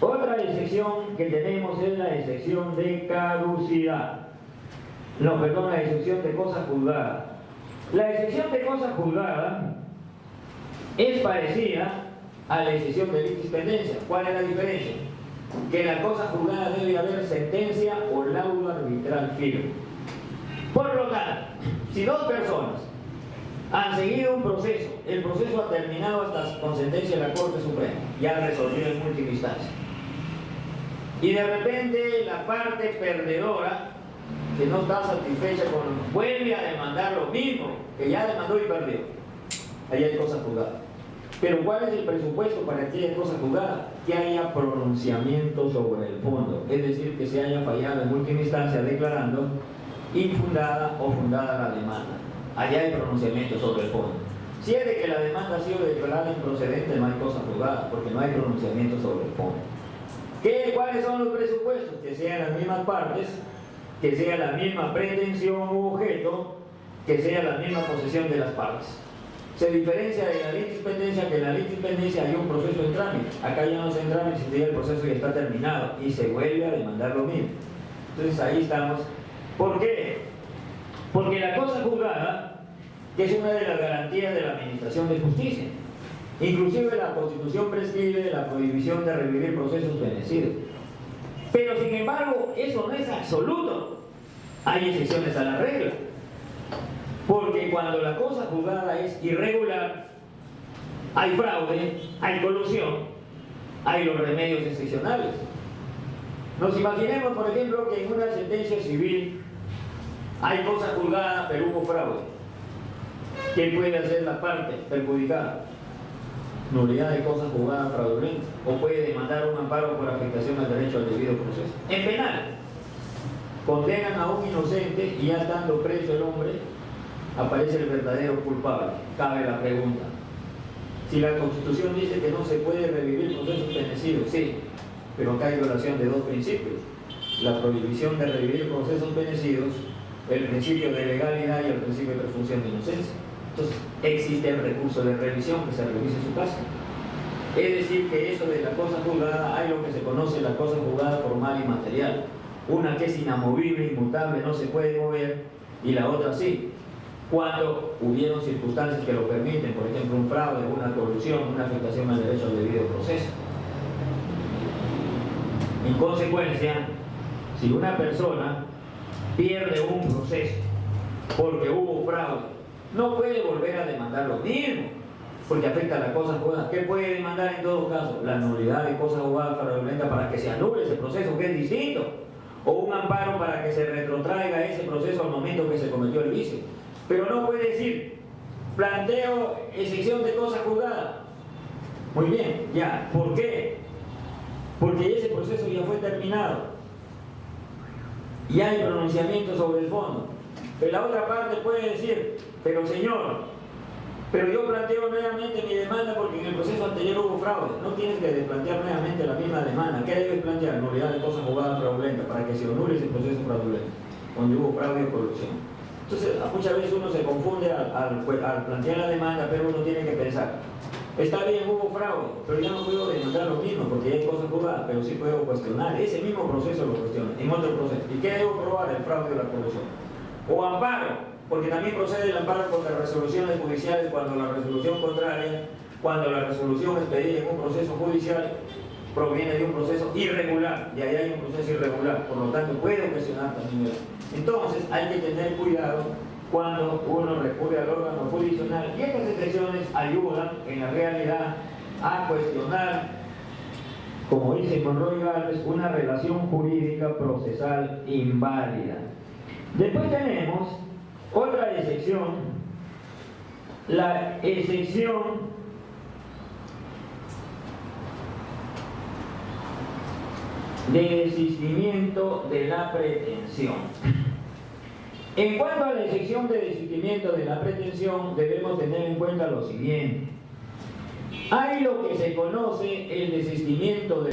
Otra excepción que tenemos es la excepción de caducidad. No, perdón, la excepción de cosa juzgada. La excepción de cosa juzgada es parecida a la excepción de litispendencia. ¿Cuál es la diferencia? Que en la cosa juzgada debe haber sentencia o laudo arbitral firme. Por lo tanto, si dos personas han seguido un proceso, el proceso ha terminado hasta con sentencia de la Corte Suprema, ya resolvió en última instancia, y de repente la parte perdedora, que no está satisfecha vuelve a demandar lo mismo que ya demandó y perdió, ahí hay cosa juzgada. Pero ¿cuál es el presupuesto para que haya cosa juzgada? Que haya pronunciamiento sobre el fondo, es decir, que se haya fallado en última instancia declarando infundada o fundada la demanda. Allá hay pronunciamiento sobre el fondo. Si es de que la demanda ha sido declarada improcedente, no hay cosa juzgada, porque no hay pronunciamiento sobre el fondo. ¿Cuáles son los presupuestos? Que sean las mismas partes, que sea la misma pretensión u objeto, que sea la misma posesión de las partes. Se diferencia de la litispendencia, que en la litispendencia hay un proceso en trámite. Acá ya no se en trámite, si el proceso ya está terminado y se vuelve a demandar lo mismo. Entonces ahí estamos. ¿Por qué? Porque la cosa juzgada, que es una de las garantías de la administración de justicia, inclusive la Constitución prescribe la prohibición de revivir procesos fenecidos. Pero sin embargo, eso no es absoluto. Hay excepciones a la regla. Porque cuando la cosa juzgada es irregular, hay fraude, hay colusión, hay los remedios excepcionales. Nos imaginemos, por ejemplo, que en una sentencia civil hay cosa juzgada, pero hubo fraude. ¿Qué puede hacer la parte perjudicada? Nulidad de cosa juzgada fraudulenta, o puede demandar un amparo por afectación al derecho al debido proceso. En penal, condenan a un inocente y ya estando preso el hombre, aparece el verdadero culpable. Cabe la pregunta: si la Constitución dice que no se puede revivir procesos fenecidos, sí, pero acá hay violación de dos principios: la prohibición de revivir procesos fenecidos, el principio de legalidad y el principio de presunción de inocencia. Entonces existe el recurso de revisión, que se revise su caso. Es decir, que eso de la cosa juzgada, hay lo que se conoce la cosa juzgada formal y material. Una que es inamovible, inmutable, no se puede mover, y la otra sí, cuando hubieron circunstancias que lo permiten, por ejemplo un fraude, una corrupción, una afectación al derecho al debido proceso. En consecuencia, si una persona pierde un proceso porque hubo fraude, no puede volver a demandar lo mismo, porque afecta a la cosa juzgada. ¿Qué puede demandar en todo caso? La nulidad de cosa juzgada fraudulenta para que se anule ese proceso, que es distinto, o un amparo para que se retrotraiga ese proceso al momento que se cometió el vicio. Pero no puede decir, planteo excepción de cosa juzgada, Muy bien, ya. ¿Por qué? Porque ese proceso ya fue terminado. Ya hay pronunciamiento sobre el fondo. Pero la otra parte puede decir, pero señor, pero yo planteo nuevamente mi demanda porque en el proceso anterior hubo fraude. No tienes que plantear nuevamente la misma demanda. ¿Qué debes plantear? Nulidad de cosas jugadas fraudulentas, para que se anule ese proceso fraudulento, donde hubo fraude o corrupción. Entonces, muchas veces uno se confunde al plantear la demanda, pero uno tiene que pensar, está bien, hubo fraude, pero ya no puedo demandar lo mismo porque hay cosas jugadas, pero sí puedo cuestionar. Ese mismo proceso lo cuestiono, en otro proceso. ¿Y qué debo probar? El fraude o la corrupción. O amparo, porque también procede el amparo contra resoluciones judiciales cuando la resolución contraria, cuando la resolución expedida en un proceso judicial proviene de un proceso irregular, y ahí hay un proceso irregular, por lo tanto puedo cuestionar también. Entonces hay que tener cuidado cuando uno recurre al órgano jurisdiccional, y estas excepciones ayudan en la realidad a cuestionar, como dice Monroy Gálvez, una relación jurídica procesal inválida. Después tenemos otra excepción, la excepción de desistimiento de la pretensión. En cuanto a la excepción de desistimiento de la pretensión, debemos tener en cuenta lo siguiente. Hay lo que se conoce el desistimiento de